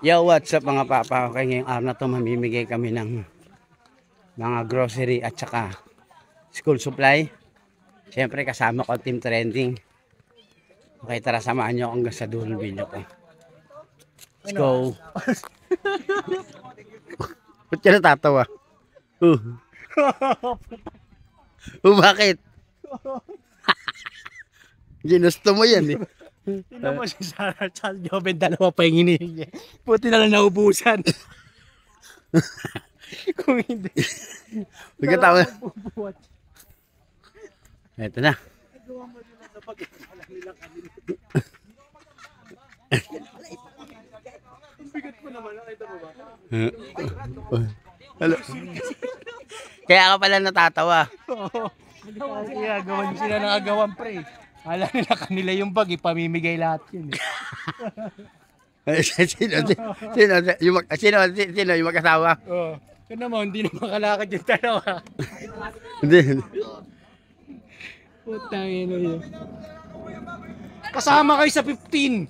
Yo, what's up mga papa? Okay, ngayong araw na to mamimigay kami ng mga grocery at saka school supply. Siyempre kasama ko ang team trending. Okay, tara samahan nyo hanggang sa dulo ng video ko. Let's go! Ba't ka natatawa? Bakit? Ginusto mo yan eh. Tingnan mo si Sarah Charles Joven, dalawa pa yung hinihingi. Puti na lang naubusan. Kung hindi. Pagkatawa. Ito na. Hello. Kaya ka pala natatawa. Kaya gawan sila ng agawan pre. Alam nila kanila yung bag, ipamimigay lahat yun. Sino yung mag-asawa? Oo. Kaya naman, hindi na makalakad yung dalawa. Hindi. Putang ina yun. Kasama kayo sa 15.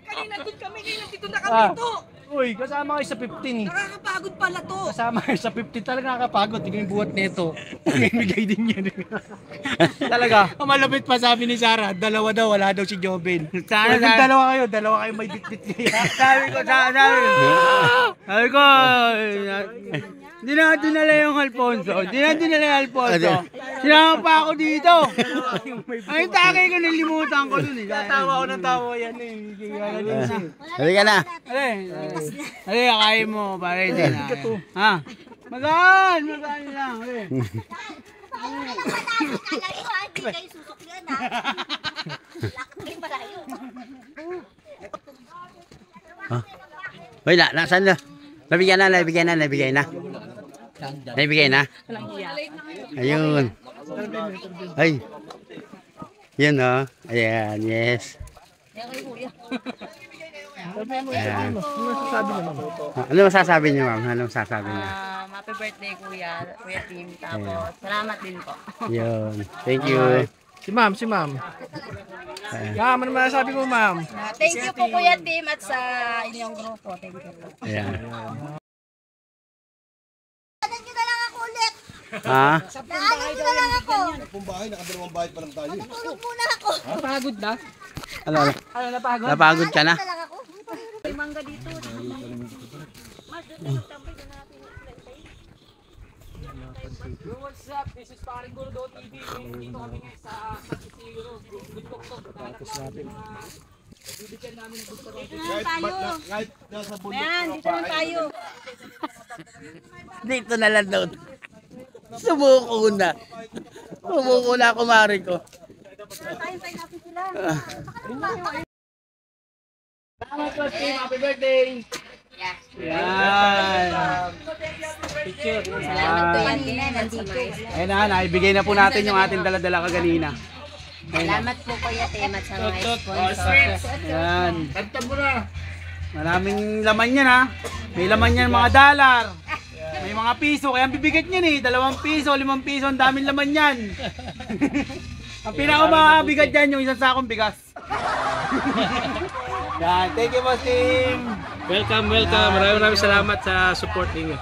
Kanina doon kami, ngayon dito na kami ito. Uy, kasama kayo sa 15. Nakakapagod pala to. Kasama kayo sa 50 talaga nakakapagod. Tingnan yung buhat nito. Mamimigay din yan. Talaga. Ang malapit pa sabi ni Sarah, dalawa daw, wala daw si Joven. Sana Dalawa kayo may bitbit niya. sabi ko, hindi na dinala yung Alfonso. Hindi na dinala yung Alfonso. Sinama pa ako dito. Ay, takay ko, nalimutan ko dun eh. Tawa ako ng tawa yan eh. Halika na. Halika, kain mo. Pare, hindi na. Ha? Magaan lang. Hindi kayo susuklian ha. Lakbay pala yun. Hoy, nasaan na? Nabigyan na. Ayun. Ay. Yan o. Ayan, yes. Ayan. Ano masasabi niyo, ma'am? Ano masasabi niyo? Happy birthday kuya Tim. Tapos salamat din po. Yun. Thank you. Si ma'am. Ma'am, ano masasabi mo, ma'am? Thank you po kuya Tim at sa inyong grupo. Thank you po. Ayan. Daanan nyo na lang ako ulit. Ha? Daanan nyo na lang ako. Bahay, nakadalawang bahay pa lang tayo. Matulog muna ako. Napagod na? Ano? Ano, napagod? Napagod ka na? Daanan nyo na lang ako. May mangga dito. Mas doon na magtambay doon natin. What's up? This is Paring Gordo TV. Dito kami ngayon sa San Isidro. Good talk. Tapos natin. Bibigyan namin ng gusto natin. Dito na tayo. Kahit nasa bundok. Ayan, dito na tayo. Dito na lang doon. Sumuko na kumari ko. Tayo natin sila. Salamat po, Tim. Happy birthday! Yan. Picture. Salamat po yan din. Nandito. Ayun na, naibigay na po natin yung ating dala-dala kaganina. Salamat po kuya Tim at sa mga sponsors. Yan. Maraming laman yan ha. May laman yan mga dollar. May mga piso. Kaya ang bibigat yan eh. 2 piso, 5 piso. Ang daming laman yan. Ang pinakamabigat yan yung isang sakong bigas. Yan. Thank you, boss team. Welcome. Maraming salamat sa support ninyo.